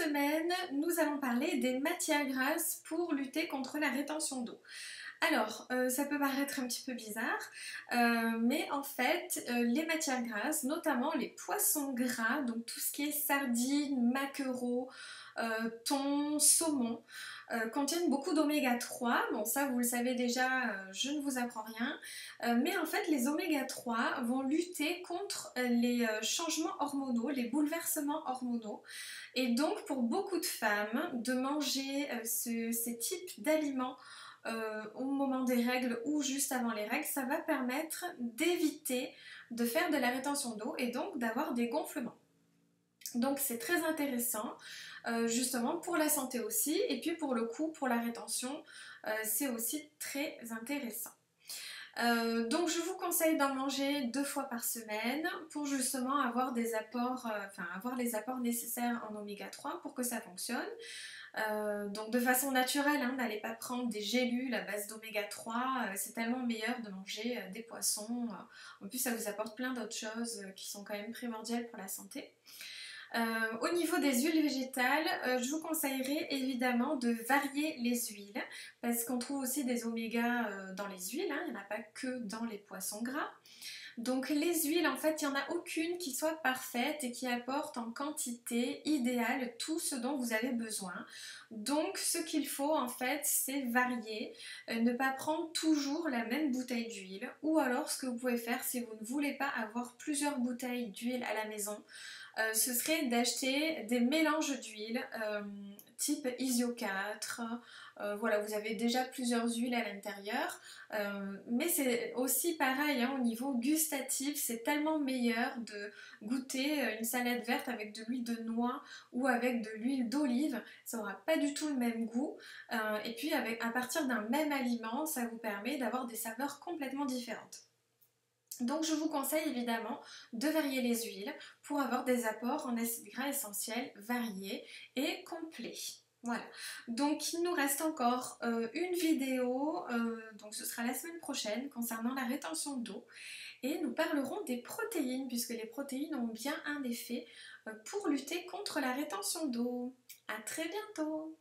semaine, nous allons parler des matières grasses pour lutter contre la rétention d'eau. Alors, ça peut paraître un petit peu bizarre, mais en fait, les matières grasses, notamment les poissons gras, donc tout ce qui est sardines, maquereaux, thon, saumon, contiennent beaucoup d'oméga 3. Bon, ça, vous le savez déjà, je ne vous apprends rien. Mais en fait, les oméga 3 vont lutter contre les changements hormonaux, les bouleversements hormonaux. Et donc, pour beaucoup de femmes, de manger ces types d'aliments au moment des règles ou juste avant les règles, ça va permettre d'éviter de faire de la rétention d'eau et donc d'avoir des gonflements. Donc c'est très intéressant justement pour la santé aussi, et puis pour le coup pour la rétention c'est aussi très intéressant. Donc je vous conseille d'en manger 2 fois par semaine pour justement avoir des apports, avoir les apports nécessaires en oméga 3 pour que ça fonctionne. Donc de façon naturelle, hein, n'allez pas prendre des gélules à base d'oméga 3, c'est tellement meilleur de manger des poissons. En plus ça vous apporte plein d'autres choses qui sont quand même primordiales pour la santé. Au niveau des huiles végétales, je vous conseillerais évidemment de varier les huiles parce qu'on trouve aussi des oméga dans les huiles, hein, il n'y en a pas que dans les poissons gras. Donc les huiles, en fait, il n'y en a aucune qui soit parfaite et qui apporte en quantité idéale tout ce dont vous avez besoin. Donc ce qu'il faut en fait, c'est varier, ne pas prendre toujours la même bouteille d'huile. Ou alors ce que vous pouvez faire, si vous ne voulez pas avoir plusieurs bouteilles d'huile à la maison, ce serait d'acheter des mélanges d'huile type Isio 4, voilà, vous avez déjà plusieurs huiles à l'intérieur, mais c'est aussi pareil hein, au niveau gustatif, c'est tellement meilleur de goûter une salade verte avec de l'huile de noix ou avec de l'huile d'olive, ça n'aura pas du tout le même goût, et puis à partir d'un même aliment, ça vous permet d'avoir des saveurs complètement différentes. Donc je vous conseille évidemment de varier les huiles pour avoir des apports en acides gras essentiels variés et complets. Voilà, donc il nous reste encore une vidéo, donc ce sera la semaine prochaine concernant la rétention d'eau et nous parlerons des protéines puisque les protéines ont bien un effet pour lutter contre la rétention d'eau. À très bientôt!